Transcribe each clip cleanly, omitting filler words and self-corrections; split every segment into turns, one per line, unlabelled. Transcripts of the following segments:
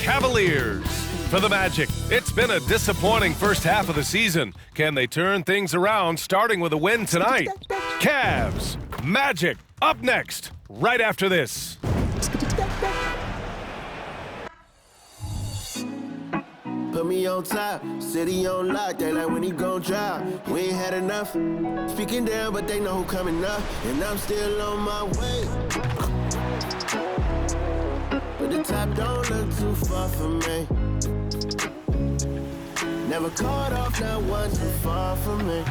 Cavaliers. For the Magic, it's been a disappointing first half of the season. Can they turn things around, starting with a win tonight? Cavs, Magic, up next, right after this.
Put me on top, city on lock, they like when he gon' drop. We ain't had enough, speaking down, but they know who coming up, and I'm still on my way. But the top don't look too far from me. Never caught off, not one too far from me.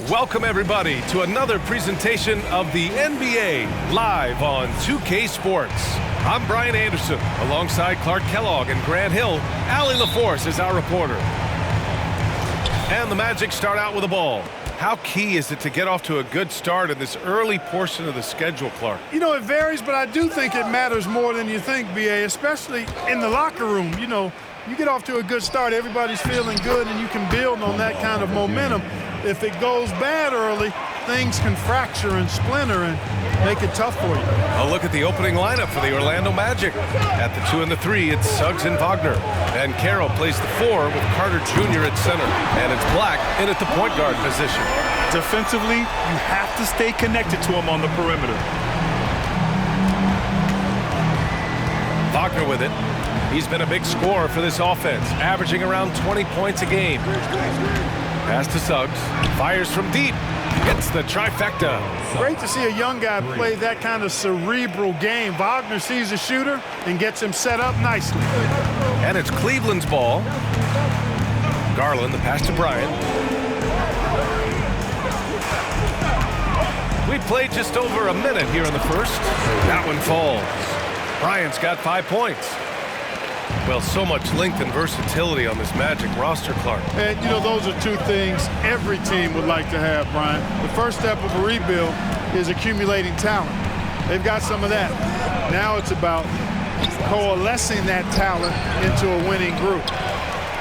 Welcome, everybody, to another presentation of the NBA live on 2K Sports. I'm Brian Anderson, alongside Clark Kellogg and Grant Hill. Allie LaForce is our reporter. And the Magic start out with the ball. How key is it to get off to a good start in this early portion of the schedule, Clark?
You know, it varies, but I do think it matters more than you think, B.A., especially in the locker room. You know, you get off to a good start, everybody's feeling good, and you can build on that kind of momentum. If it goes bad early, things can fracture and splinter and make it tough for you.
A look at the opening lineup for the Orlando Magic. At the 2 and the 3, it's Suggs and Wagner. And Carroll plays the 4 with Carter Jr. at center. And it's Black in at the point guard position.
Defensively, you have to stay connected to him on the perimeter.
Wagner with it. He's been a big scorer for this offense, averaging around 20 points a game. Pass to Suggs. Fires from deep. Gets the trifecta.
Great to see a young guy play that kind of cerebral game. Wagner sees a shooter and gets him set up nicely.
And it's Cleveland's ball. Garland, the pass to Bryant. We played just over a minute here in the first. That one falls. Bryant's got 5 points. Well, so much length and versatility on this Magic roster, Clark.
And, you know, those are two things every team would like to have, Brian. The first step of a rebuild is accumulating talent. They've got some of that. Now it's about coalescing that talent into a winning group.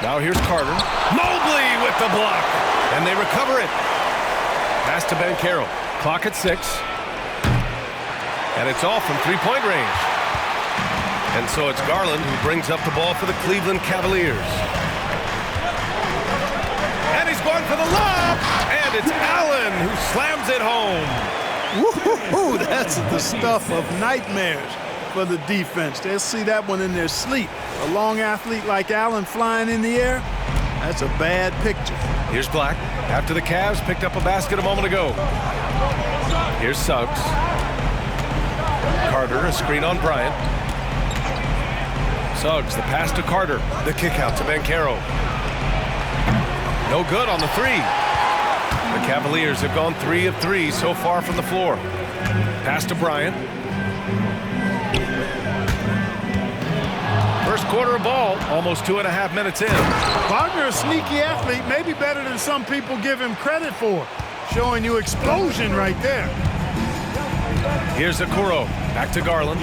Now here's Carter. Mobley with the block. And they recover it. Pass to Banchero. Clock at 6. And it's off from three-point range. And so it's Garland who brings up the ball for the Cleveland Cavaliers. And he's going for the lob. And it's Allen who slams it home.
Woo-hoo-hoo, that's the stuff of nightmares for the defense. They'll see that one in their sleep. A long athlete like Allen flying in the air, that's a bad picture.
Here's Black. After the Cavs picked up a basket a moment ago. Here's Suggs. Carter, a screen on Bryant. Suggs, the pass to Carter. The kick out to Banchero. No good on the 3. The Cavaliers have gone 3 of 3 so far from the floor. Pass to Bryant. First quarter of ball, almost 2.5 minutes in.
Wagner, a sneaky athlete, maybe better than some people give him credit for. Showing you explosion right there.
Here's Okoro. Back to Garland.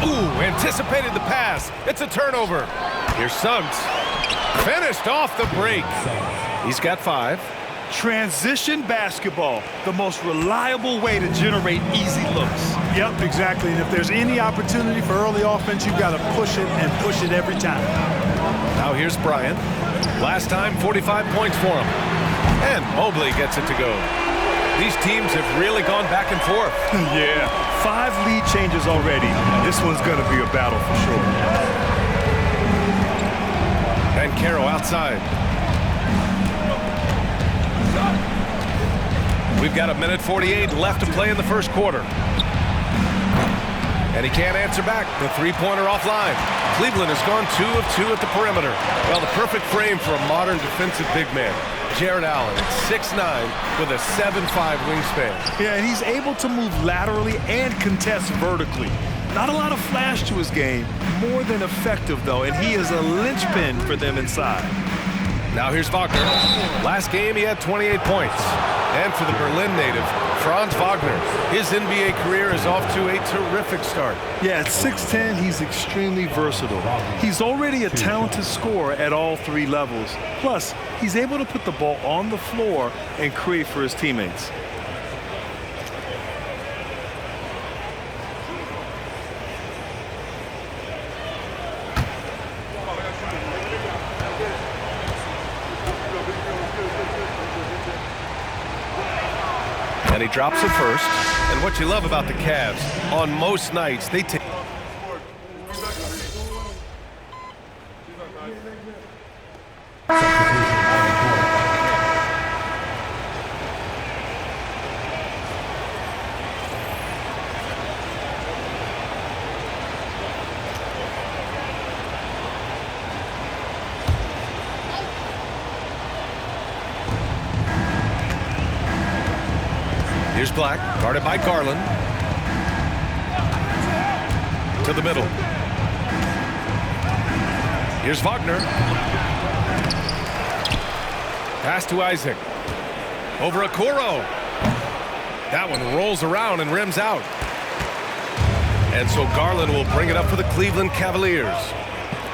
Ooh, anticipated the pass. It's a turnover. Here's Suggs. Finished off the break. He's got 5.
Transition basketball, the most reliable way to generate easy looks.
Yep, exactly. And if there's any opportunity for early offense, you've got to push it and push it every time.
Now here's Bryant. Last time, 45 points for him. And Mobley gets it to go. These teams have really gone back and forth.
Yeah, 5 lead changes already. This one's going to be a battle for sure.
Banchero outside. We've got 1:48 left to play in the first quarter. And he can't answer back. The three-pointer offline. Cleveland has gone 2 of 2 at the perimeter. Well, the perfect frame for a modern defensive big man. Jarrett Allen at 6'9" with a 7'5" wingspan.
Yeah, and he's able to move laterally and contest vertically. Not a lot of flash to his game. More than effective, though, and he is a linchpin for them inside.
Now here's Wagner. Last game, he had 28 points. And for the Berlin native, Franz Wagner, his NBA career is off to a terrific start.
Yeah, at 6'10", he's extremely versatile. He's already a talented scorer at all 3 levels. Plus, he's able to put the ball on the floor and create for his teammates.
NBA drops it first. And what you love about the Cavs, on most nights, they take... Here's Black, guarded by Garland. To the middle. Here's Wagner. Pass to Isaac. Over Okoro. That one rolls around and rims out. And so Garland will bring it up for the Cleveland Cavaliers.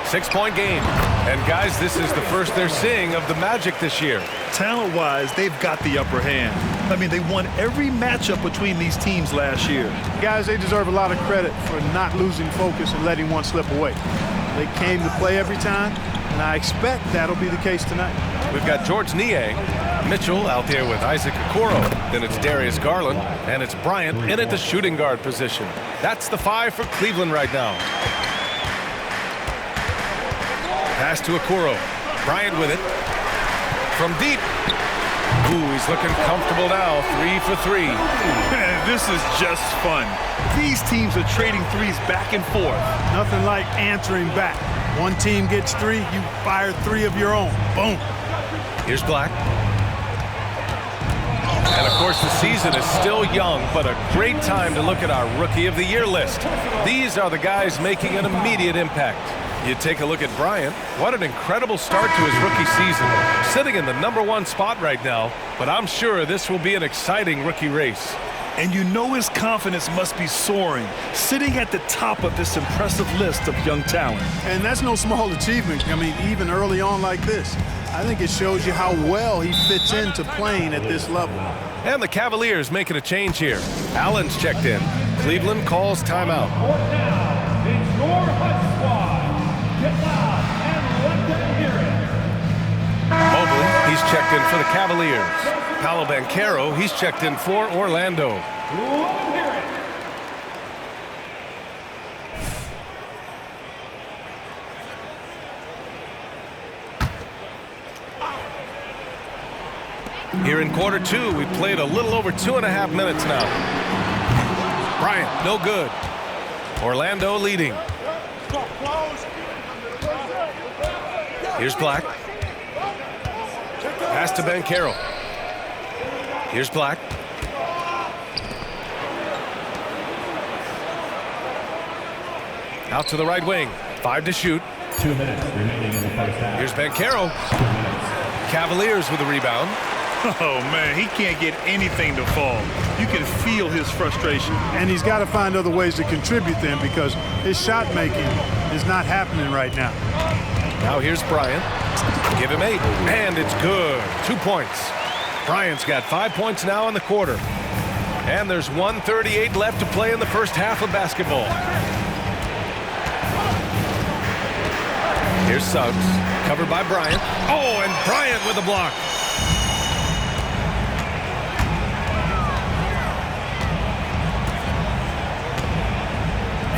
6-point game. And guys, this is the first they're seeing of the Magic this year.
Talent-wise, they've got the upper hand. I mean, they won every matchup between these teams last year.
Guys, they deserve a lot of credit for not losing focus and letting one slip away. They came to play every time, and I expect that'll be the case tonight.
We've got George Niang, Mitchell out there with Isaac Okoro. Then it's Darius Garland, and it's Bryant in at the shooting guard position. That's the 5 for Cleveland right now. Pass to Okoro. Bryant with it. From deep. Ooh, he's looking comfortable now. 3 for 3.
Man, this is just fun. These teams are trading threes back and forth.
Nothing like answering back. One team gets 3, you fire 3 of your own. Boom.
Here's Black. And of course, the season is still young, but a great time to look at our Rookie of the Year list. These are the guys making an immediate impact. You take a look at Bryant. What an incredible start to his rookie season. Sitting in the #1 spot right now, but I'm sure this will be an exciting rookie race.
And you know his confidence must be soaring, sitting at the top of this impressive list of young talent.
And that's no small achievement. I mean, even early on like this. I think it shows you how well he fits into playing at this level.
And the Cavaliers making a change here. Allen's checked in. Cleveland calls timeout. Mobley, he's checked in for the Cavaliers. Paolo Banchero, he's checked in for Orlando. Here in quarter 2, we played a little over 2.5 minutes now. Bryant, no good. Orlando leading. Here's Black. Pass to Banchero. Here's Black. Out to the right wing. 5 to shoot.
2 minutes remaining in the first half.
Here's Banchero. Cavaliers with the rebound.
Oh, man, he can't get anything to fall. You can feel his frustration.
And he's got to find other ways to contribute then, because his shot making is not happening right now.
Now here's Bryant. Give him 8, and it's good. 2 points. Bryant's got 5 points now in the quarter. And there's 1:38 left to play in the first half of basketball. Here's Suggs, covered by Bryant. Oh, and Bryant with a block.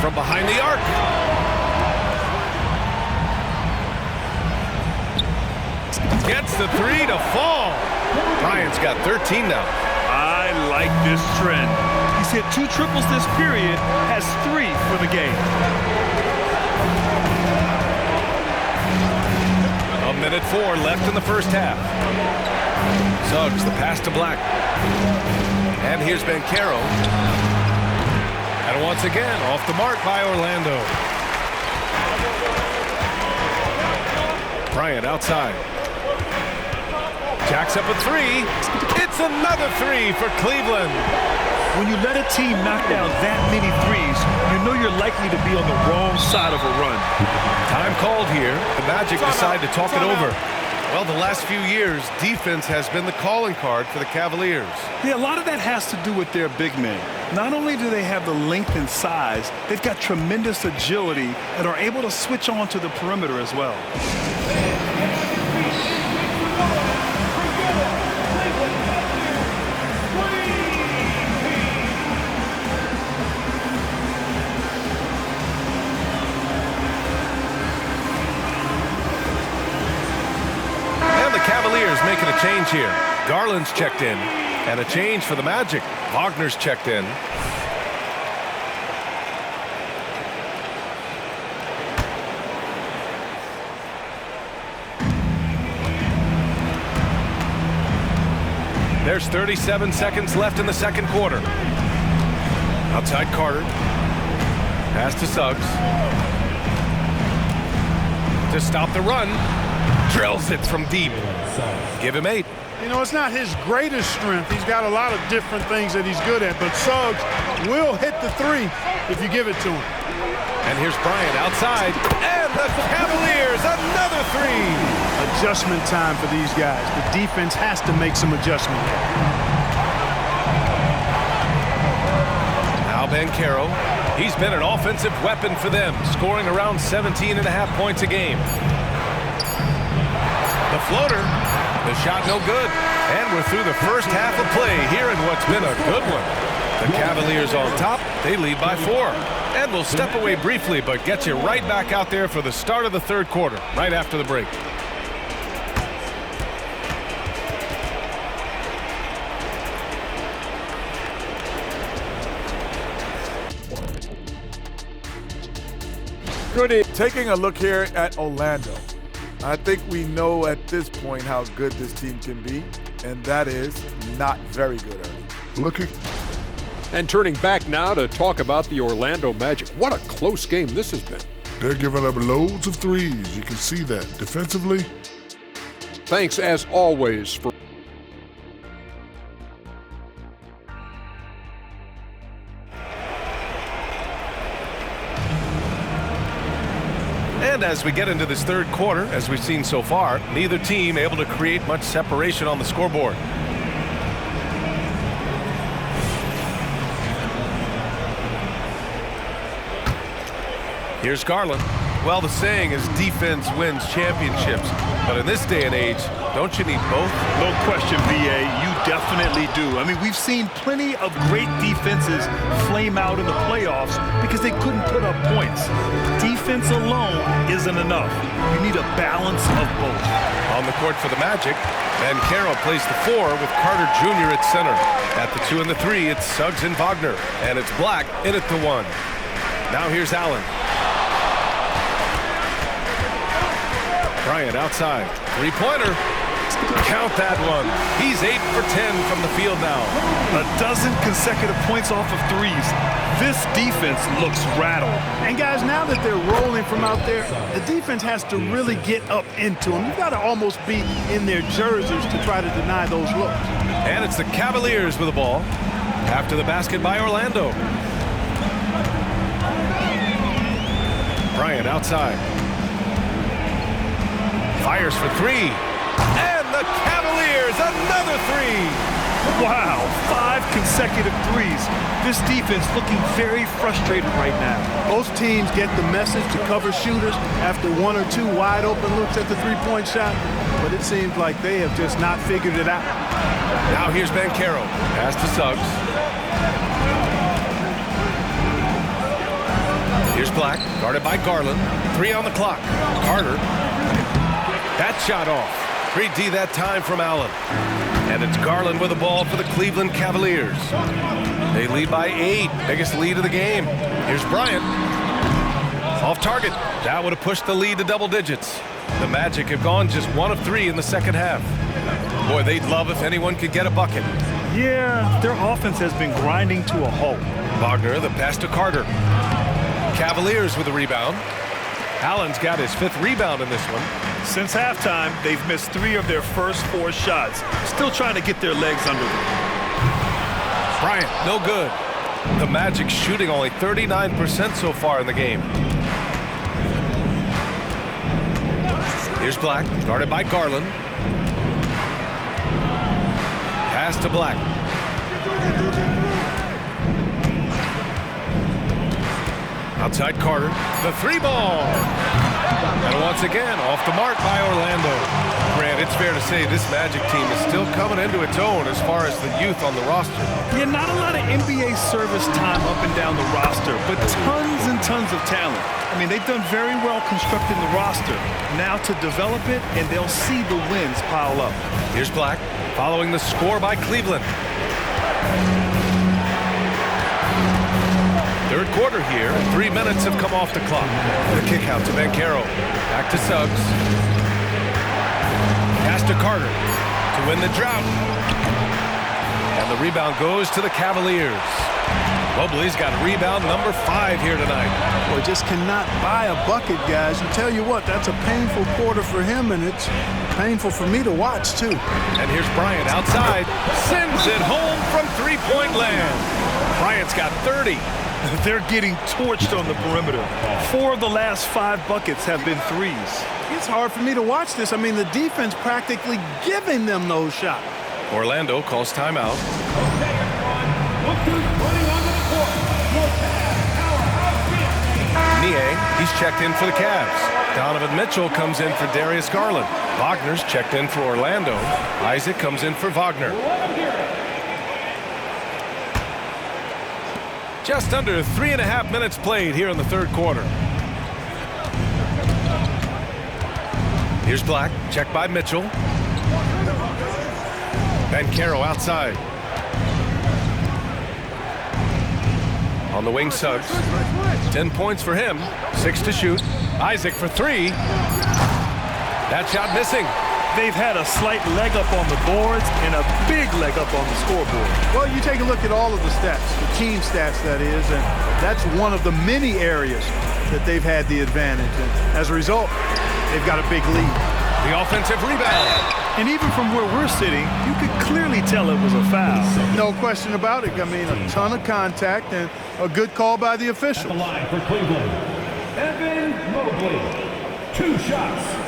From behind the arc. Gets the 3 to fall. Bryant's got 13 now.
I like this trend. He's hit 2 triples this period, has 3 for the game.
1:04 left in the first half. Suggs, the pass to Black. And here's Banchero. And once again, off the mark by Orlando. Bryant outside. Jacks up a 3. It's another 3 for Cleveland.
When you let a team knock down that many threes, you know you're likely to be on the wrong side of a run.
Time called here. The Magic decide to talk it over. Well, the last few years, defense has been the calling card for the Cavaliers.
Yeah, a lot of that has to do with their big men. Not only do they have the length and size, they've got tremendous agility and are able to switch on to the perimeter as well.
Cavaliers making a change here. Garland's checked in, and a change for the Magic. Wagner's checked in. There's 37 seconds left in the second quarter. Outside Carter. Pass to Suggs. To stop the run. Drills it from deep. Give him 8.
You know, it's not his greatest strength. He's got a lot of different things that he's good at, but Suggs will hit the 3 if you give it to him.
And here's Bryant outside. And the Cavaliers, another 3.
Adjustment time for these guys. The defense has to make some adjustment.
Now Banchero. He's been an offensive weapon for them, scoring around 17.5 points a game. The floater. The shot no good. And we're through the first half of play here in what's been a good one. The Cavaliers on top. They lead by 4. And we'll step away briefly, but get you right back out there for the start of the third quarter, right after the break.
Good evening. Taking a look here at Orlando. I think we know at this point how good this team can be, and that is not very good early.
And turning back now to talk about the Orlando Magic. What a close game this has been.
They're giving up loads of threes. You can see that. Defensively.
Thanks, as always, for
And as we get into this third quarter, as we've seen so far, neither team able to create much separation on the scoreboard. Here's Garland. Well, the saying is defense wins championships. But in this day and age, don't you need both?
No question, B.A. You definitely do. I mean, we've seen plenty of great defenses flame out in the playoffs because they couldn't put up points. Defense alone isn't enough. You need a balance of both.
On the court for the Magic, Banchero plays the 4 with Carter Jr. at center. At the 2 and the 3, it's Suggs and Wagner. And it's Black in at the 1. Now here's Allen. Bryant outside. Three-pointer. Count that one. He's 8 for 10 from the field now.
A dozen consecutive points off of threes. This defense looks rattled.
And guys, now that they're rolling from out there, the defense has to really get up into them. You've got to almost be in their jerseys to try to deny those looks.
And it's the Cavaliers with the ball after the basket by Orlando. Bryant outside. Fires for 3. And the Cavaliers, another 3.
Wow, 5 consecutive threes. This defense looking very frustrated right now.
Most teams get the message to cover shooters after 1 or 2 wide open looks at the three-point shot, but it seems like they have just not figured it out.
Now here's Banchero. Pass to Suggs. Here's Black, guarded by Garland. 3 on the clock. Carter. That shot off. 3D that time from Allen. And it's Garland with the ball for the Cleveland Cavaliers. They lead by 8. Biggest lead of the game. Here's Bryant. Off target. That would have pushed the lead to double digits. The Magic have gone just 1 of 3 in the second half. Boy, they'd love if anyone could get a bucket.
Yeah, their offense has been grinding to a halt.
Wagner, the pass to Carter. Cavaliers with the rebound. Allen's got his 5th rebound in this one.
Since halftime, they've missed 3 of their first 4 shots. Still trying to get their legs under them.
Bryant, no good. The Magic shooting only 39% so far in the game. Here's Black, guarded by Garland. Pass to Black. Outside Carter, the 3 ball. And once again, off the mark by Orlando. Grant, it's fair to say this Magic team is still coming into its own as far as the youth on the roster.
Yeah, not a lot of NBA service time up and down the roster, but tons and tons of talent. I mean, they've done very well constructing the roster. Now to develop it, and they'll see the wins pile up.
Here's Black, following the score by Cleveland. Third quarter here, 3 minutes have come off the clock. The kick out to Banchero. Back to Suggs. Pass to Carter to win the drought. And the rebound goes to the Cavaliers. Mobley's got rebound number 5 here tonight.
Boy, just cannot buy a bucket, guys. And tell you what, that's a painful quarter for him, and it's painful for me to watch, too.
And here's Bryant outside. Sends it home from three-point land. Bryant's got 30.
They're getting torched on the perimeter. 4 of the last 5 buckets have been threes.
It's hard for me to watch this. I mean, the defense practically giving them those shots.
Orlando calls timeout. Niang, he's checked in for the Cavs. Donovan Mitchell comes in for Darius Garland. Wagner's checked in for Orlando. Isaac comes in for Wagner. Just under 3.5 minutes played here in the third quarter. Here's Black, checked by Mitchell. Banchero outside. On the wing, Suggs. 10 points for him, 6 to shoot. Isaac for 3. That shot missing.
They've had a slight leg up on the boards and a big leg up on the scoreboard.
Well, you take a look at all of the stats, the team stats, that is, and that's one of the many areas that they've had the advantage. And as a result, they've got a big lead.
The offensive rebound.
And even from where we're sitting, you could clearly tell it was a foul.
No question about it. I mean, a ton of contact and a good call by the official.
The line for Cleveland, Evan Mobley. 2 shots.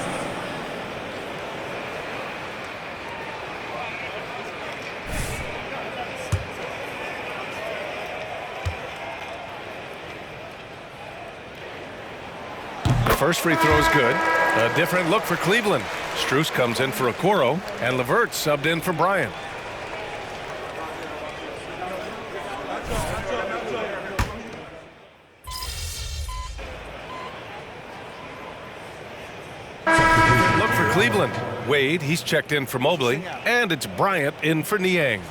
First free throw is good. A different look for Cleveland. Strus comes in for Okoro, and LeVert subbed in for Bryant. Look for Cleveland. Wade, he's checked in for Mobley, and it's Bryant in for Niang.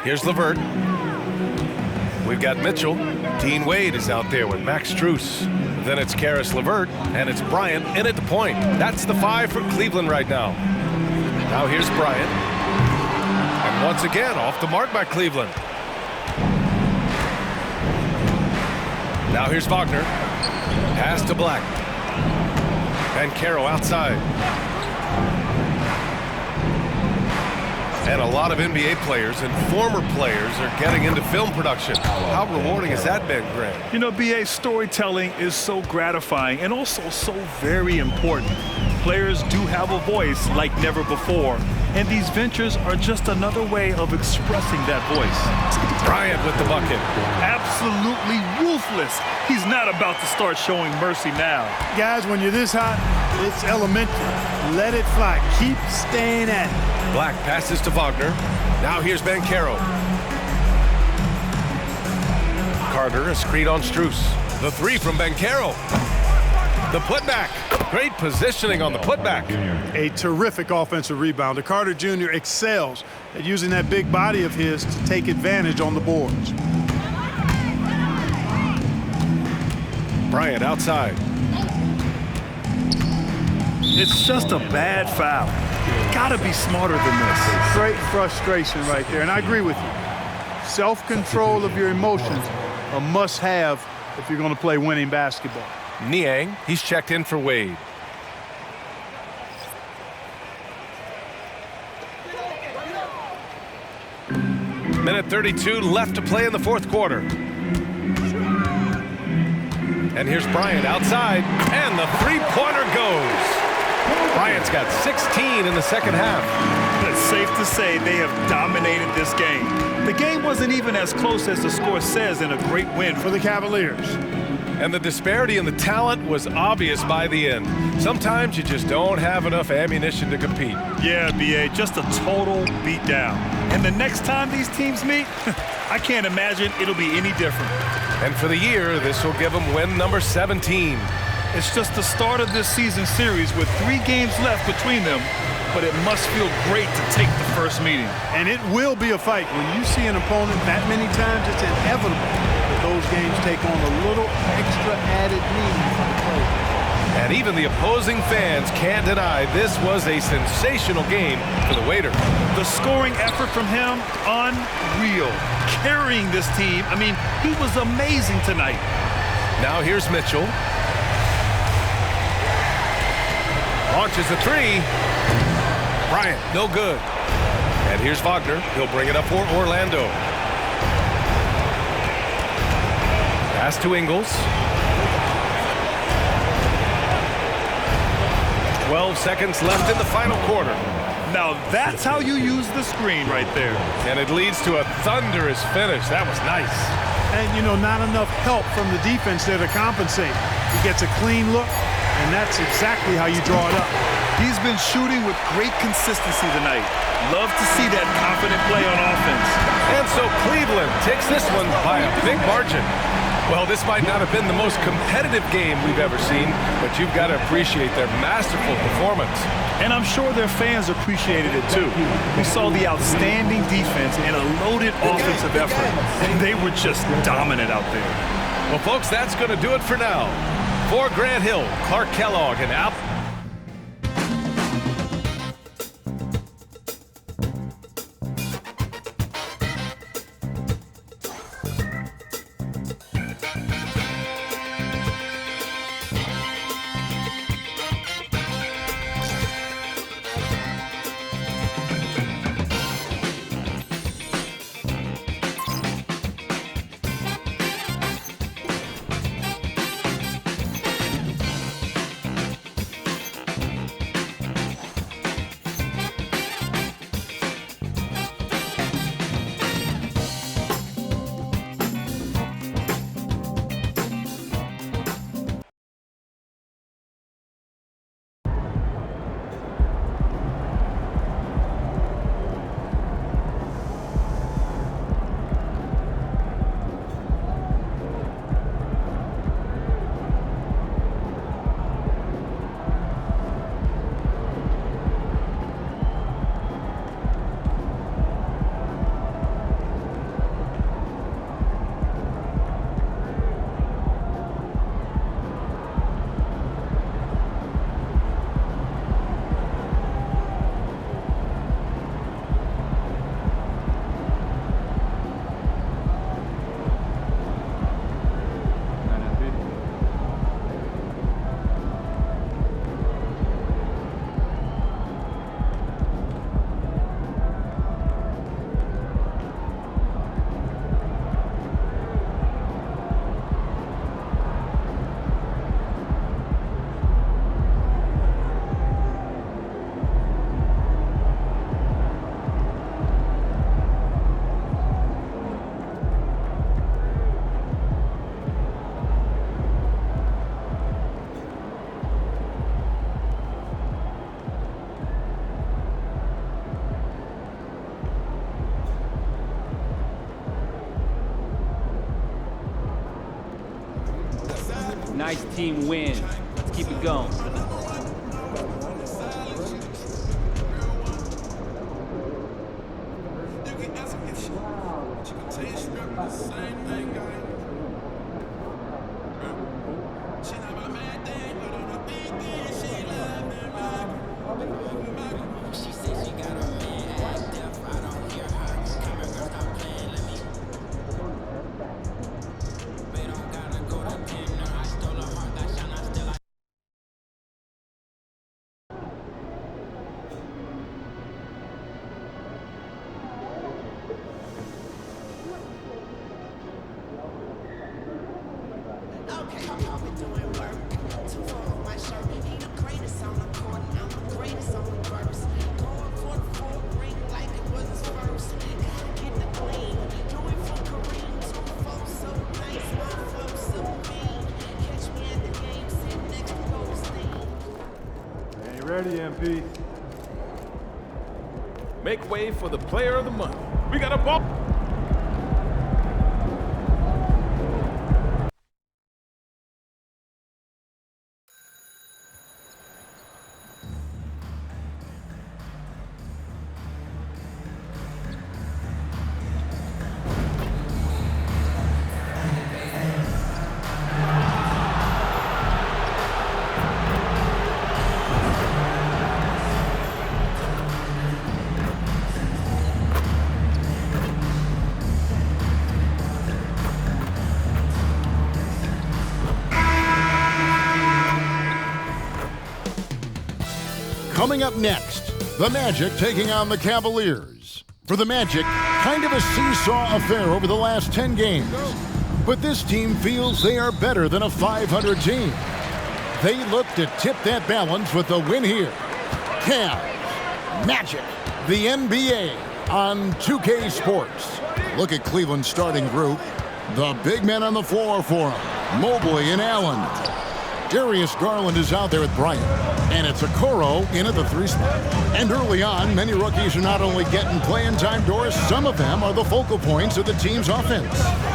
Here's LeVert. We've got Mitchell. Dean Wade is out there with Max Strus. Then it's Caris LeVert, and it's Bryant in at the point. That's the 5 for Cleveland right now. Now here's Bryant. And once again, off the mark by Cleveland. Now here's Wagner. Pass to Black. Banchero outside. And a lot of NBA players and former players are getting into film production. How rewarding has that been, Grant?
You know, BA, storytelling is so gratifying and also so very important. Players do have a voice like never before, and these ventures are just another way of expressing that voice.
Bryant with the bucket.
Absolutely ruthless. He's not about to start showing mercy now.
Guys, when you're this hot, it's elementary. Let it fly. Keep staying at it.
Black passes to Wagner. Now here's Banchero. Carter, a screen on Strus. The 3 from Banchero. The putback. Great positioning on the putback.
A terrific offensive rebounder. Carter Jr. excels at using that big body of his to take advantage on the boards.
Bryant outside.
It's just a bad foul. Gotta be smarter than this.
Great frustration right there, and I agree with you. Self-control of your emotions, a must-have if you're going to play winning basketball.
Niang, he's checked in for Wade. Minute 32 left to play in the fourth quarter. And here's Bryant outside, and the three-pointer goes. Bryant's got 16 in the second half.
safe to say they have dominated this game. The game wasn't even as close as the score says in a great win
For the Cavaliers.
And the disparity in the talent was obvious by the end. Sometimes you just don't have enough ammunition to compete.
Yeah, B.A., just a total beatdown. And the next time these teams meet, I can't imagine it'll be any different.
And for the year, this will give them win number 17.
It's just the start of this season series with 3 games left between them, but it must feel great to take the first meeting.
And it will be a fight. When you see an opponent that many times, it's inevitable that those games take on a little extra added meaning for the players.
And even the opposing fans can't deny this was a sensational game for the waiter.
The scoring effort from him, unreal. Carrying this team, I mean, he was amazing tonight.
Now here's Mitchell. Launches a 3. Bryant, no good. And here's Wagner. He'll bring it up for Orlando. Pass to Ingles. 12 seconds left in the final quarter.
Now that's how you use the screen right there.
And it leads to a thunderous finish. That was nice.
And, you know, not enough help from the defense there to compensate. He gets a clean look, and that's exactly how you draw it up.
He's been shooting with great consistency tonight. Love to see that confident play on offense.
And so Cleveland takes this one by a big margin. Well, this might not have been the most competitive game we've ever seen, but you've got to appreciate their masterful performance.
And I'm sure their fans appreciated it too. We saw the outstanding defense and a loaded offensive effort. And they were just dominant out there.
Well, folks, that's going to do it for now. For Grant Hill, Clark Kellogg, and Al.
Nice team win. Let's keep it going.
ready, MP.
Make way for the player of the month. We got a ball.
Coming up next, the Magic taking on the Cavaliers. For the Magic, kind of a seesaw affair over the last 10 games. But this team feels they are better than a 500 team. They look to tip that balance with the win here. Cavs, Magic, the NBA on 2K Sports. Look at Cleveland's starting group. The big men on the floor for them, Mobley and Allen. Darius Garland is out there with Bryant. And it's Okoro in at the 3 spot. And early on, many rookies are not only getting playing time, Doris, some of them are the focal points of the team's offense.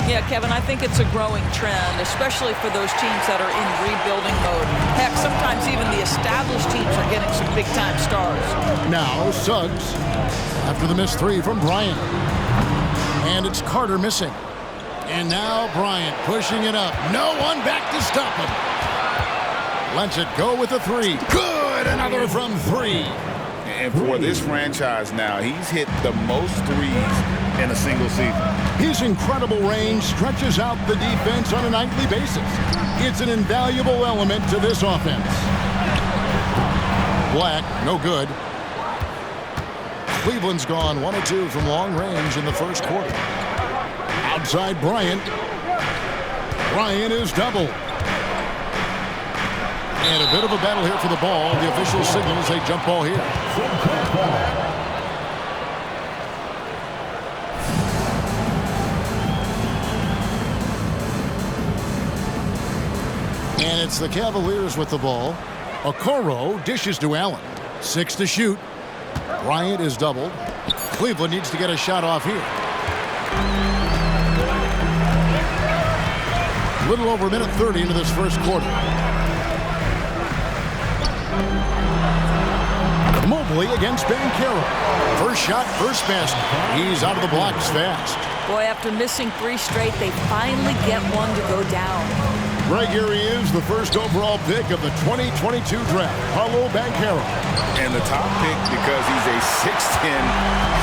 Yeah, Kevin, I think it's a growing trend, especially for those teams that are in rebuilding mode. Heck, sometimes even the established teams are getting some big-time stars.
Now, Suggs, after the missed 3 from Bryant. And it's Carter missing. And now Bryant pushing it up. No one back to stop him. Lets it go with the 3. Good! Another from 3.
And for this franchise now, he's hit the most threes in a single season.
His incredible range stretches out the defense on a nightly basis. It's an invaluable element to this offense. Black, no good. Cleveland's gone 1 of 2 from long range in the first quarter. Outside Bryant. Bryant is doubled. And a bit of a battle here for the ball. The official signals a jump ball here. And it's the Cavaliers with the ball. Okoro dishes to Allen. 6 to shoot. Bryant is doubled. Cleveland needs to get a shot off here. A little over a minute 30 into this first quarter. Mobley against Banchero. First shot, first basket. He's out of the blocks fast.
Boy, after missing 3 straight, they finally get one to go down.
Right here he is, the first overall pick of the 2022 draft, Paolo Banchero.
And the top pick because he's a 6'10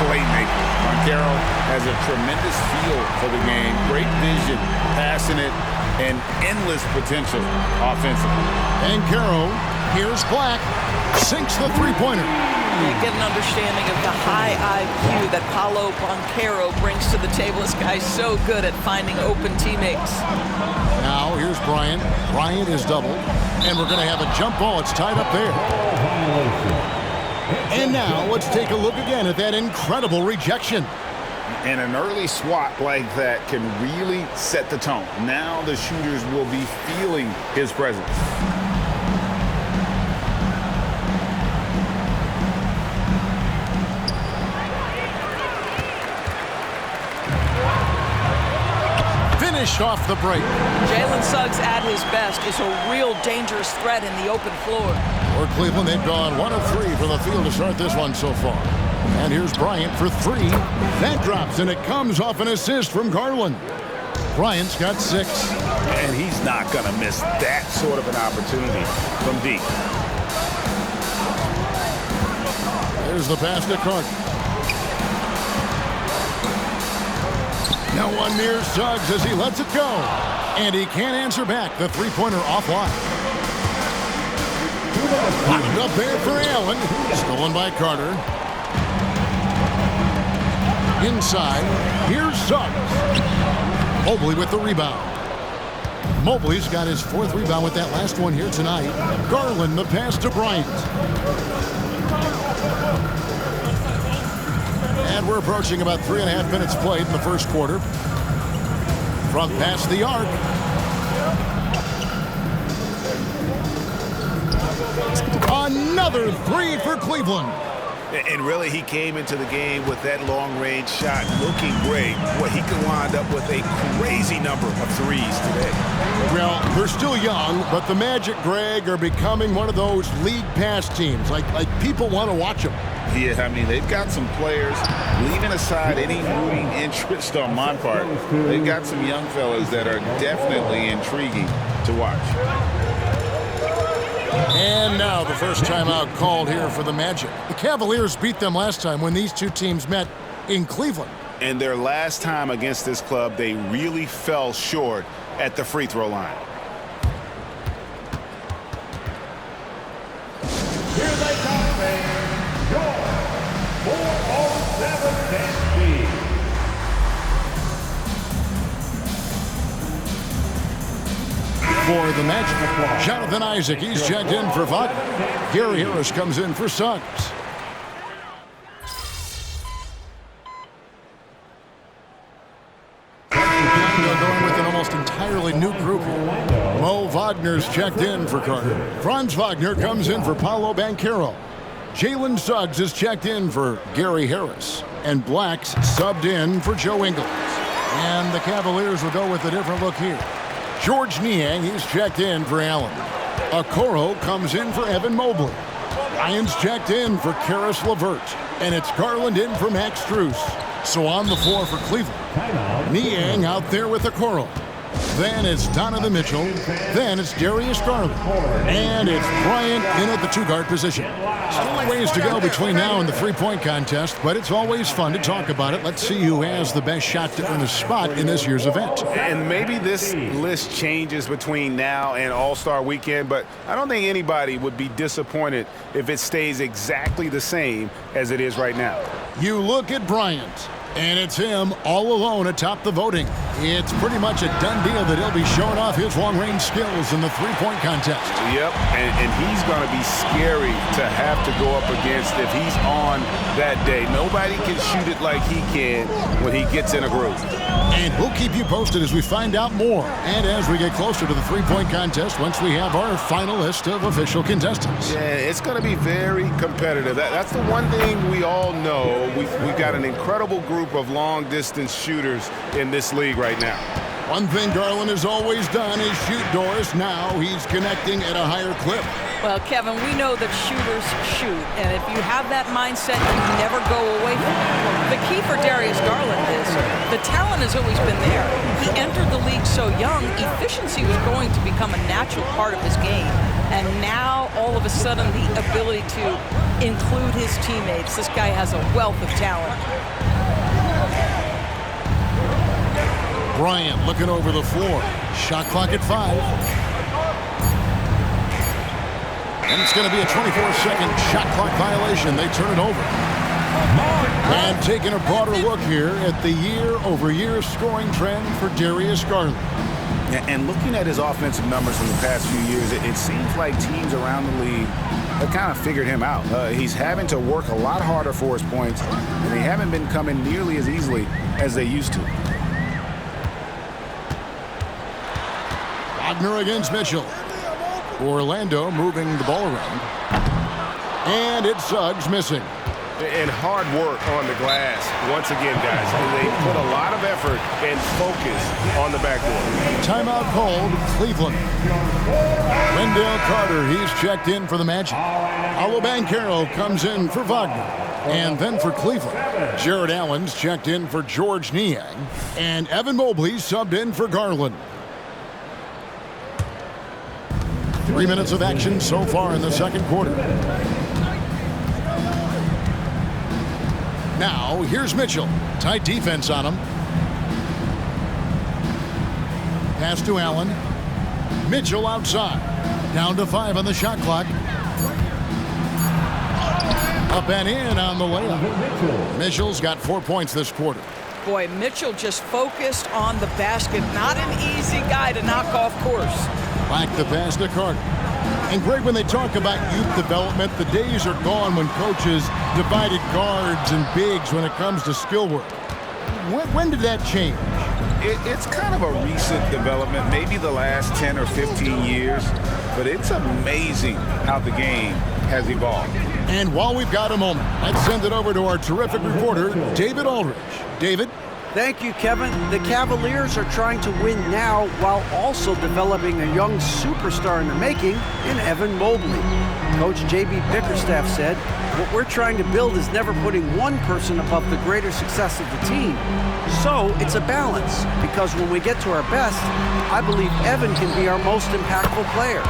playmaker. Banchero has a tremendous feel for the game, great vision, passionate, and endless potential offensively.
Banchero, here's Black, sinks the three-pointer.
You get an understanding of the high IQ that Paolo Banchero brings to the table. This guy's so good at finding open teammates.
Now here's Bryant. Bryant is doubled, and we're going to have a jump ball. It's tied up there. And now let's take a look again at that incredible rejection.
And an early swat like that can really set the tone. Now the shooters will be feeling his presence.
Finished off the break.
Jalen Suggs at his best is a real dangerous threat in the open floor.
For Cleveland, they've gone 1 of 3 from the field to start this one so far. And here's Bryant for 3. That drops, and it comes off an assist from Garland. Bryant's got 6.
And he's not going to miss that sort of an opportunity from deep.
There's the pass to Carter. Now one near Suggs as he lets it go. And he can't answer back. The three-pointer offline. Popped up there for Allen. Stolen by Carter. Inside. Here's Suggs. Mobley with the rebound. Mobley's got his 4th rebound with that last one here tonight. Garland the pass to Bryant. And we're approaching about 3.5 minutes played in the first quarter. From past the arc. Another three for Cleveland.
And really, he came into the game with that long-range shot looking great. Well, he could wind up with a crazy number of threes today.
Well, they're still young, but the Magic, Greg, are becoming one of those league pass teams. Like people want to watch them.
Yeah, I mean, they've got some players, leaving aside any rooting interest on my part, they've got some young fellas that are definitely intriguing to watch.
And now the first timeout called here for the Magic. The Cavaliers beat them last time when these two teams met in Cleveland.
And their last time against this club, they really fell short at the free throw line.
Here they come, your 407 Tennessee.
For the Magic, Jonathan Isaac, he's checked in for Wagner. Gary Harris comes in for Suggs. Going with an almost entirely new group here. Mo Wagner's checked in for Carter. Franz Wagner comes in for Paolo Banchero. Jalen Suggs is checked in for Gary Harris. And Black's subbed in for Joe Ingles. And the Cavaliers will go with a different look here. George Niang, he's checked in for Allen. Okoro comes in for Evan Mobley. Ryan's checked in for Karis LeVert. And it's Garland in for Max Strus. So on the floor for Cleveland, Niang out there with Okoro. Then it's Donovan Mitchell. Then it's Darius Garland. And it's Bryant in at the two-guard position. Still a ways to go between now and the three-point contest, but it's always fun to talk about it. Let's see who has the best shot to earn a spot in this year's event.
And maybe this list changes between now and All-Star Weekend, but I don't think anybody would be disappointed if it stays exactly the same as it is right now.
You look at Bryant. And it's him all alone atop the voting. It's pretty much a done deal that he'll be showing off his long-range skills in the three-point contest.
Yep, and he's going to be scary to have to go up against if he's on that day. Nobody can shoot it like he can when he gets in a groove.
And we'll keep you posted as we find out more. And as we get closer to the three-point contest, once we have our final list of official contestants.
Yeah, it's going to be very competitive. That's the one thing we all know. We've got an incredible group of long-distance shooters in this league right now.
One thing Garland has always done is shoot doors. Now he's connecting at a higher clip.
Well, Kevin, we know that shooters shoot, and if you have that mindset, you never go away from it. The key for Darius Garland is the talent has always been there. He entered the league so young, efficiency was going to become a natural part of his game. And now, all of a sudden, the ability to include his teammates. This guy has a wealth of talent.
Bryant looking over the floor. Shot clock at 5. And it's going to be a 24-second shot clock violation. They turn it over. And taking a broader look here at the year-over-year scoring trend for Darius Garland.
And looking at his offensive numbers from the past few years, it seems like teams around the league have kind of figured him out. He's having to work a lot harder for his points, and they haven't been coming nearly as easily as they used to.
Wagner against Mitchell. Orlando moving the ball around. And it's Suggs missing.
And hard work on the glass. Once again, guys, they put a lot of effort and focus on the backboard.
Timeout called Cleveland. Wendell Carter, he's checked in for the Magic. Paolo Banchero comes in for Wagner. And then for Cleveland, Jared Allen's checked in for George Niang. And Evan Mobley subbed in for Garland. 3 minutes of action so far in the second quarter. Now, here's Mitchell. Tight defense on him. Pass to Allen. Mitchell outside. Down to 5 on the shot clock. Up and in on the layup. Mitchell's got 4 points this quarter.
Boy, Mitchell just focused on the basket. Not an easy guy to knock off course.
Back the pass to Carter. And Greg, when they talk about youth development, the days are gone when coaches divided guards and bigs when it comes to skill work. When did that change?
It's kind of a recent development, maybe the last 10 or 15 years. but it's amazing how the game has evolved.
And while we've got a moment, let's send it over to our terrific reporter, David Aldridge. David?
Thank you, Kevin. The Cavaliers are trying to win now while also developing a young superstar in the making in Evan Mobley. Coach J.B. Bickerstaff said, "What we're trying to build is never putting one person above the greater success of the team. So it's a balance, because when we get to our best, I believe Evan can be our most impactful player.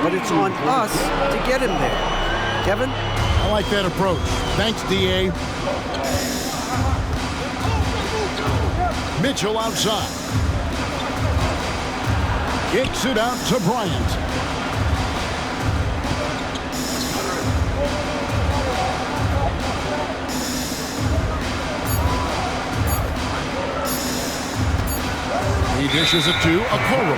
But it's on us to get him there." Kevin?
I like that approach. Thanks, D.A. Mitchell outside. Kicks it out to Bryant. He dishes it to Okoro.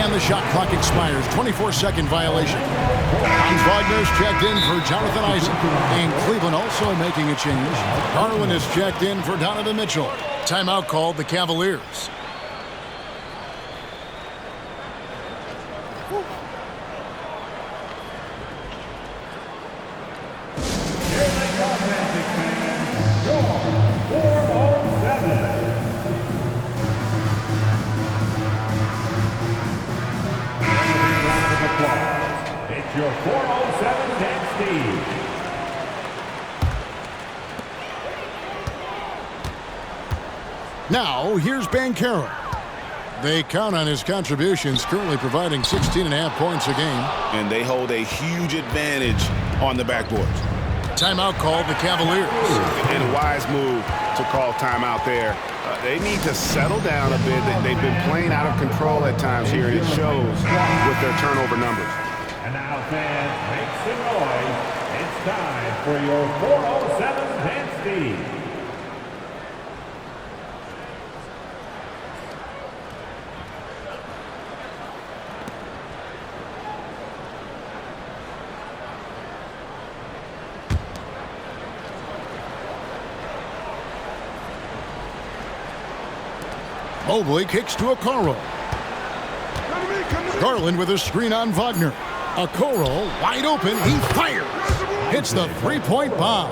And the shot clock expires. 24-second violation. Hans Wagner's checked in for Jonathan Isaac. And Cleveland also making a change. Garland is checked in for Donovan Mitchell. Timeout called the Cavaliers.
It's your 407 Dan Steve.
Now, here's Banchero. They count on his contributions, currently providing 16.5 points a game.
And they hold a huge advantage on the backboard.
Timeout called the Cavaliers.
And a wise move to call timeout there. They need to settle down a bit. They've been playing out of control at times here. It shows with their turnover numbers.
And now, fans, make some noise. It's time for your 407 Dan Steve.
Mobley kicks to Okoro. Garland with a screen on Wagner. Okoro wide open. He fires. Hits the three-point bomb.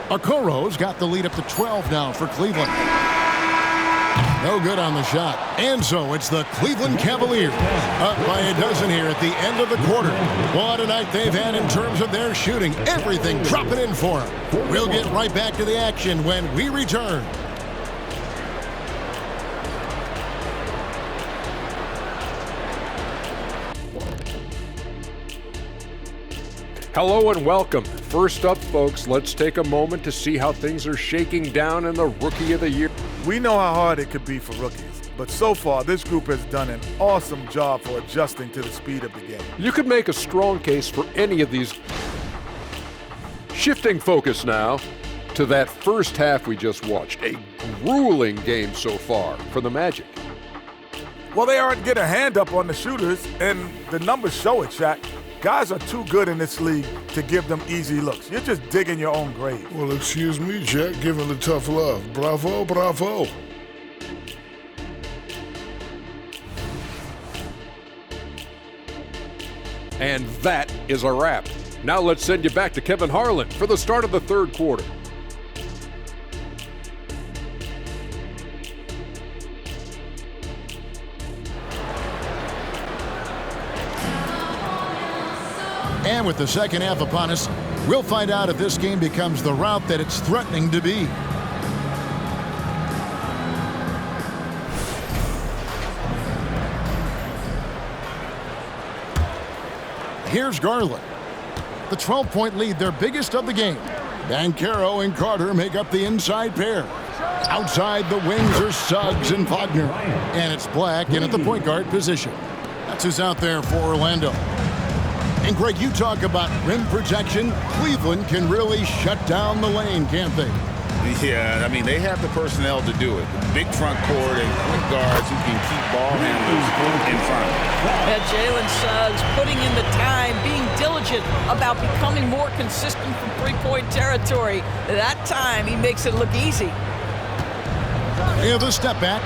Okoro's got the lead up to 12 now for Cleveland. No good on the shot. And so it's the Cleveland Cavaliers up by a dozen here at the end of the quarter. What a night they've had in terms of their shooting. Everything dropping in for them. We'll get right back to the action when we return.
Hello and welcome. First up, folks, let's take a moment to see how things are shaking down in the Rookie of the Year.
We know how hard it could be for rookies, but so far this group has done an awesome job for adjusting to the speed of the game.
You could make a strong case for any of these. Shifting focus now to that first half we just watched. A grueling game so far for the Magic.
Well, they aren't getting a hand up on the shooters, and the numbers show it, Shaq. Guys are too good in this league to give them easy looks. You're just digging your own grave.
Well, excuse me, Jack, giving the tough love. Bravo, bravo.
And that is a wrap. Now let's send you back to Kevin Harlan for the start of the third quarter.
And with the second half upon us, we'll find out if this game becomes the route that it's threatening to be. Here's Garland. The 12-point lead, their biggest of the game. Banchero and Carter make up the inside pair. Outside the wings are Suggs and Wagner. And it's Black in at the point guard position. That's who's out there for Orlando. And Greg, you talk about rim protection. Cleveland can really shut down the lane, can't they?
Yeah, I mean, they have the personnel to do it. Big front court and quick guards who can keep ball handlers in front.
Jalen Suggs putting in the time, being diligent about becoming more consistent from three-point territory. That time, he makes it look easy.
They have a step back,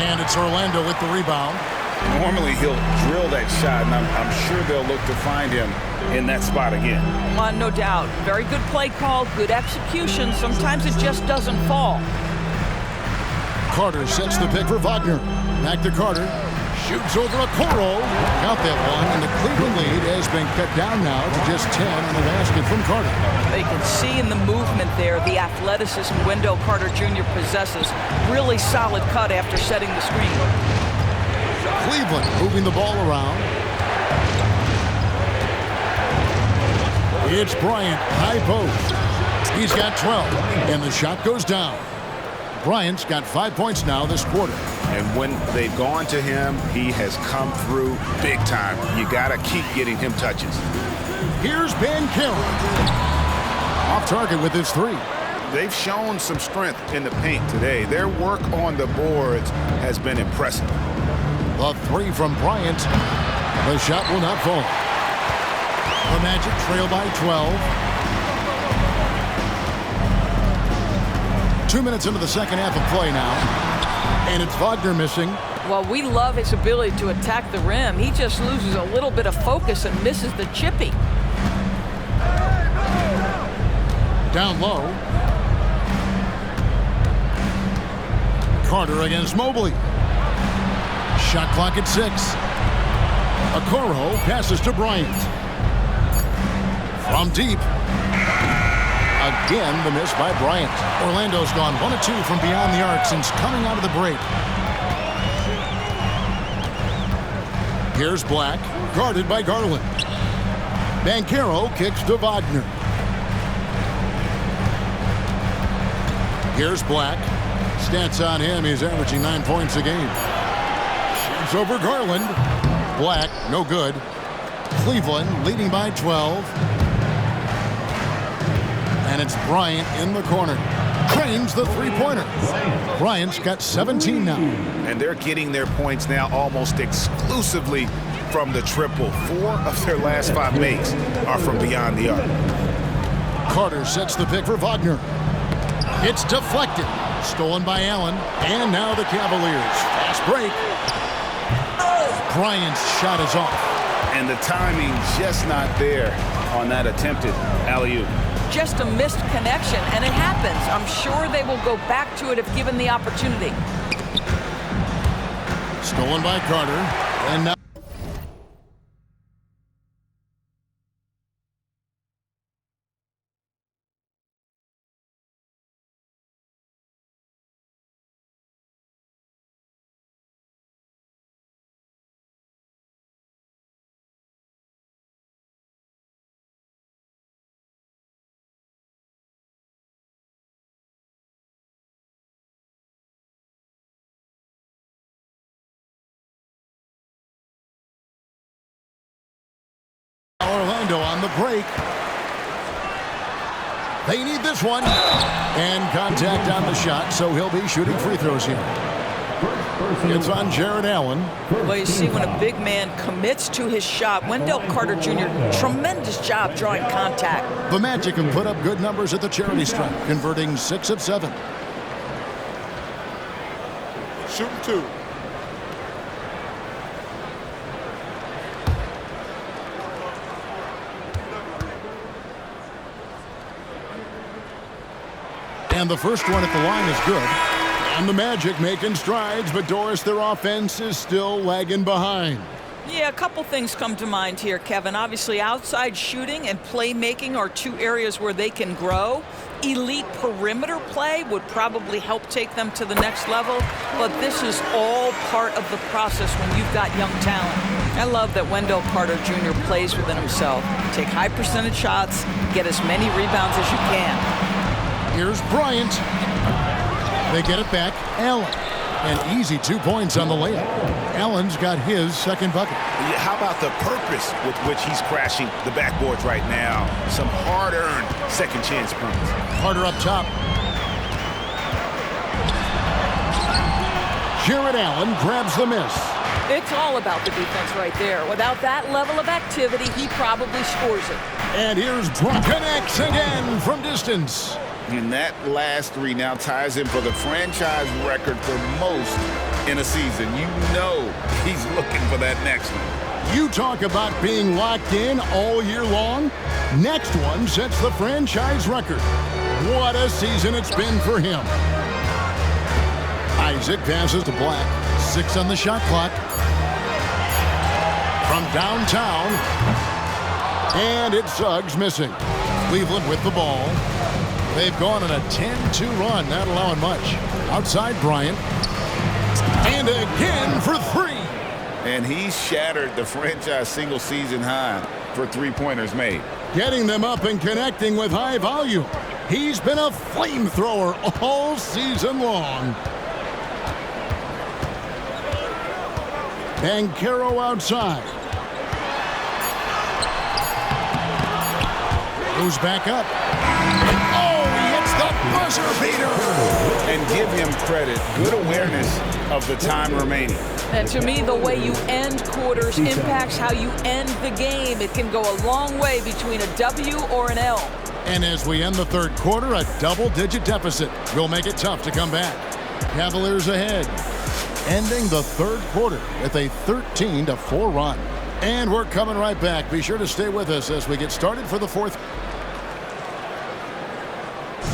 and it's Orlando with the rebound.
Normally he'll drill that shot, and I'm sure they'll look to find him in that spot again.
No doubt. Very good play call, good execution. Sometimes it just doesn't fall.
Carter sets the pick for Wagner. Back to Carter. Shoots over Okoro. Count that one, and the Cleveland lead has been cut down now to just 10 on the basket from Carter.
They can see in the movement there the athleticism Wendell Carter Jr. possesses. Really solid cut after setting the screen.
Cleveland moving the ball around. It's Bryant, high post. He's got 12, and the shot goes down. Bryant's got 5 points now this quarter.
And when they've gone to him, he has come through big time. You got to keep getting him touches.
Here's Banchero. Off target with his three.
They've shown some strength in the paint today. Their work on the boards has been impressive.
The three from Bryant. The shot will not fall. The Magic trail by 12. 2 minutes into the second half of play now. And it's Wagner missing.
Well, we love his ability to attack the rim. He just loses a little bit of focus and misses the chippy.
Down low. Carter against Mobley. Shot clock at 6. Okoro passes to Bryant. From deep. Again, the miss by Bryant. Orlando's gone 1 of 2 from beyond the arc since coming out of the break. Here's Black, guarded by Garland. Banchero kicks to Wagner. Here's Black. Stats on him, he's averaging 9 points a game. Shoots over Garland. Black, no good. Cleveland leading by 12. And it's Bryant in the corner. Cranes the three-pointer. Bryant's got 17 now.
And they're getting their points now almost exclusively from the triple. 4 of their last 5 makes are from beyond the arc.
Carter sets the pick for Wagner. It's deflected. Stolen by Allen. And now the Cavaliers. Fast break. Bryant's shot is off.
And the timing just not there on that attempted alley-oop.
Just a missed connection, and it happens. I'm sure they will go back to it if given the opportunity.
Stolen by Carter, and now Orlando on the break. They need this one. And contact on the shot, so he'll be shooting free throws here. It's on Jared Allen.
Well, you see, when a big man commits to his shot, Wendell Carter Jr., tremendous job drawing contact.
The Magic have put up good numbers at the charity stripe, converting 6 of 7.
Shooting 2.
And the first one at the line is good. And the Magic making strides, but Doris, their offense is still lagging behind.
Yeah, a couple things come to mind here, Kevin. Obviously, outside shooting and playmaking are 2 areas where they can grow. Elite perimeter play would probably help take them to the next level, but this is all part of the process when you've got young talent. I love that Wendell Carter Jr. plays within himself. Take high percentage shots, get as many rebounds as you can.
Here's Bryant. They get it back. Allen. An easy 2 points on the layup. Allen's got his second bucket.
Yeah, how about the purpose with which he's crashing the backboards right now? Some hard-earned second chance points.
Carter up top. Jared Allen grabs the miss.
It's all about the defense right there. Without that level of activity, he probably scores it.
And here's Brock. Connects again from distance.
And that last 3 now ties him for the franchise record for most in a season. You know he's looking for that next one.
You talk about being locked in all year long. Next one sets the franchise record. What a season it's been for him. Isaac passes to Black. 6 on the shot clock. From downtown. And it's Suggs missing. Cleveland with the ball. They've gone on a 10-2 run, not allowing much. Outside Bryant. And again for 3.
And he shattered the franchise single-season high for three-pointers made.
Getting them up and connecting with high volume. He's been a flamethrower all season long. Banchero outside. Goes back up. Oh, he hits the buzzer beater.
And give him credit. Good awareness of the time remaining.
And to me, the way you end quarters impacts how you end the game. It can go a long way between a W or an L.
And as we end the third quarter, a double-digit deficit will make it tough to come back. Cavaliers ahead, ending the third quarter with a 13-4 run. And we're coming right back. Be sure to stay with us as we get started for the fourth.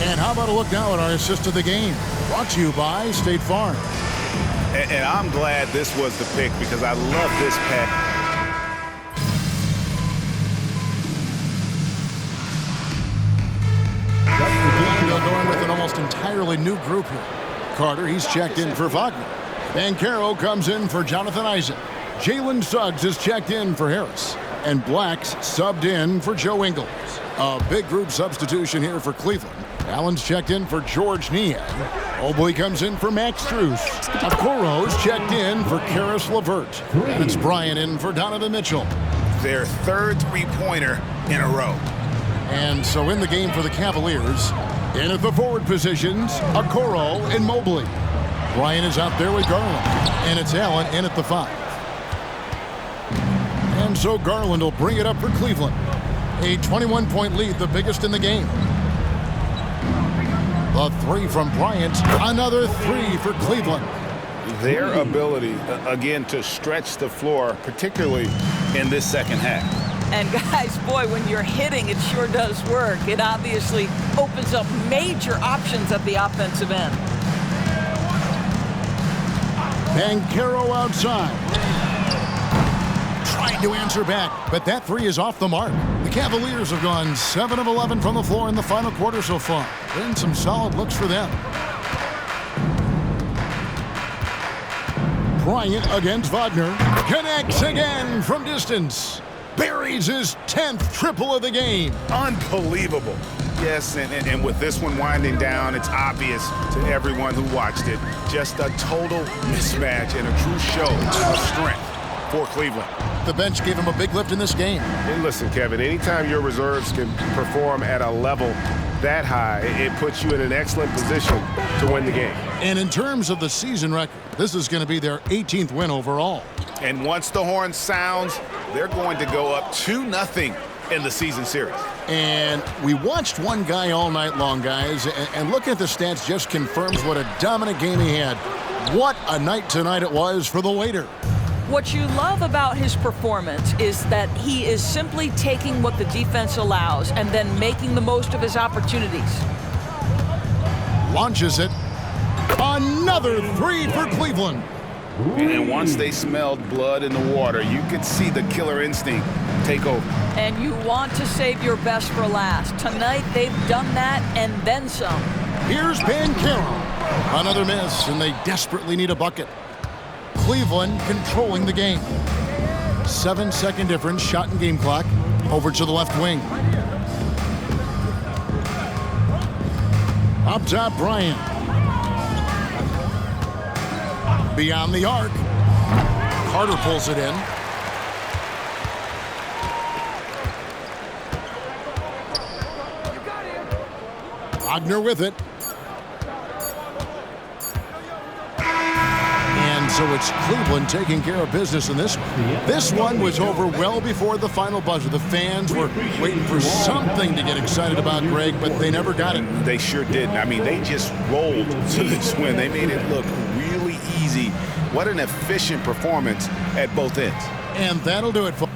And how about a look now at our assist of the game? Brought to you by State Farm.
And I'm glad this was the pick because I love this pack.
Orlando going with an almost entirely new group here. Carter, he's checked in for Wagner. Banchero comes in for Jonathan Isaac. Jalen Suggs is checked in for Harris. And Black's subbed in for Joe Ingles. A big group substitution here for Cleveland. Allen's checked in for George Niang. Mobley comes in for Max Strus. Okoro's checked in for Karis LeVert. And it's Bryant in for Donovan Mitchell.
Their third three-pointer in a row.
And so in the game for the Cavaliers, in at the forward positions, Okoro and Mobley. Bryant is out there with Garland. And it's Allen in at the 5. And so Garland will bring it up for Cleveland. A 21-point lead, the biggest in the game. The 3 from Bryant, another 3 for Cleveland.
Their ability, again, to stretch the floor, particularly in this second half.
And guys, boy, when you're hitting, it sure does work. It obviously opens up major options at the offensive end.
Banchero outside. Trying to answer back, but that 3 is off the mark. The Cavaliers have gone 7 of 11 from the floor in the final quarter so far. Been some solid looks for them. Bryant against Wagner. Connects again from distance. Buries his 10th triple of the game.
Unbelievable. Yes, and with this one winding down, it's obvious to everyone who watched it. Just a total mismatch and a true show of strength for Cleveland.
The bench gave him a big lift in this game.
And listen, Kevin, anytime your reserves can perform at a level that high, it puts you in an excellent position to win the game.
And in terms of the season record, this is going to be their 18th win overall.
And once the horn sounds, they're going to go up 2-0 in the season series.
And we watched one guy all night long, guys, and looking at the stats just confirms what a dominant game he had. What a night tonight it was for the waiter.
What you love about his performance is that he is simply taking what the defense allows and then making the most of his opportunities.
Launches it. Another 3 for Cleveland.
And once they smelled blood in the water, you could see the killer instinct take over.
And you want to save your best for last. Tonight, they've done that and then some.
Here's Banchero. Another miss, and they desperately need a bucket. Cleveland controlling the game. 7-second difference, shot and game clock. Over to the left wing. Up top, Bryant. Beyond the arc. Carter pulls it in. Wagner with it. And so it's Cleveland taking care of business in this one. This one was over well before the final buzzer. The fans were waiting for something to get excited about, Greg, but they never got it.
They sure didn't. I mean, they just rolled to this win. They made it look really easy What an efficient performance at both ends.
And that'll do it for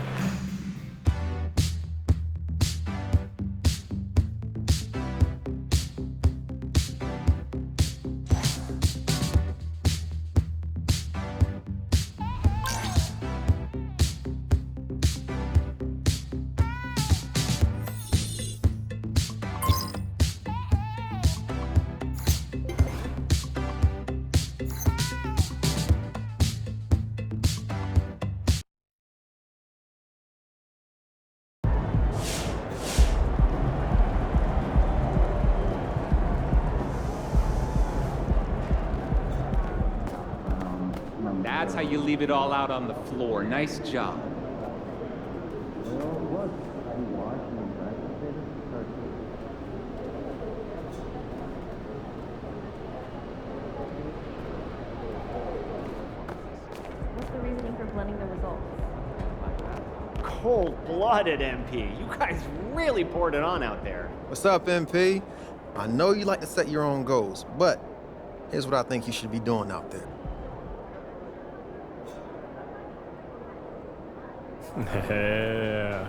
That's how you leave it all out on the floor. Nice job.
What's the reasoning for blending the results?
Cold-blooded, MP. You guys really poured it on out there.
What's up, MP? I know you like to set your own goals, but here's what I think you should be doing out there.
Yeah.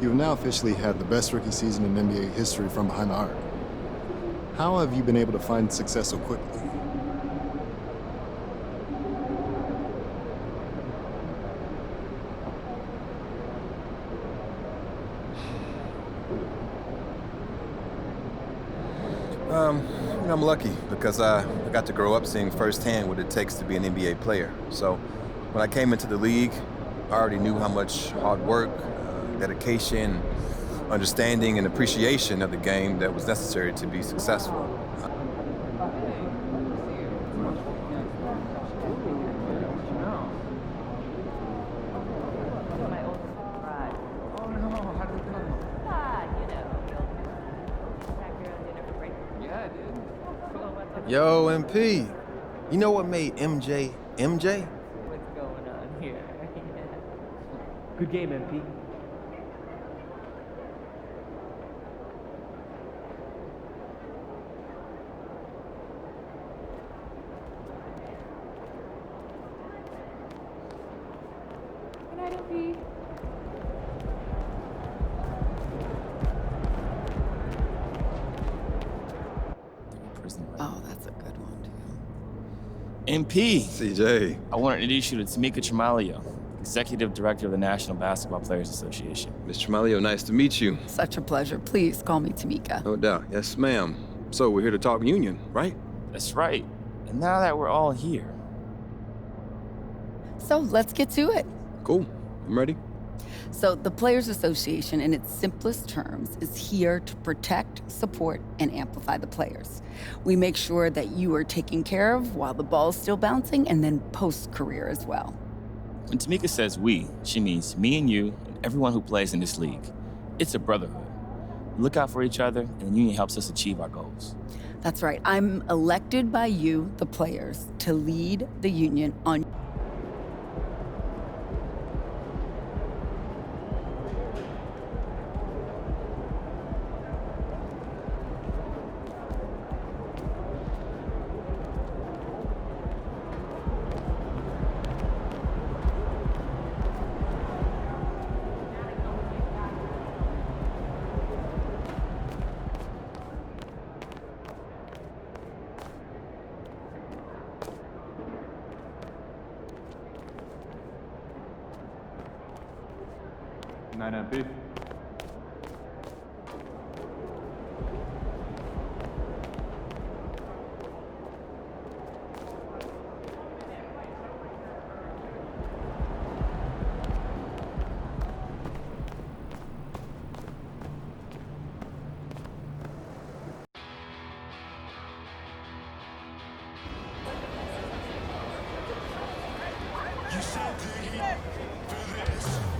You've now officially had the best rookie season in NBA history from behind the arc. How have you been able to find success so quickly?
I'm lucky because I got to grow up seeing firsthand what it takes to be an NBA player. So when I came into the league, I already knew how much hard work, dedication, understanding, and appreciation of the game that was necessary to be successful.
Yo, MP, you know what made MJ MJ?
What's going on here? Good game, MP.
Good night, MP.
Oh, that's a good one, too.
MP.
CJ.
I want to introduce you to Tamika Tremalio, Executive Director of the National Basketball Players Association.
Ms. Tremalio, nice to meet you.
Such a pleasure. Please call me Tamika.
No doubt. Yes, ma'am. So we're here to talk union, right?
That's right. And now that we're all here.
So let's get to it.
Cool. I'm ready.
So the Players Association, in its simplest terms, is here to protect, support, and amplify the players. We make sure that you are taken care of while the ball's still bouncing, and then post-career as well.
When Tamika says we, she means me and you and everyone who plays in this league. It's a brotherhood. We look out for each other, and the union helps us achieve our goals.
That's right. I'm elected by you, the players, to lead the union on...
Night, MP.
You said to hit for this.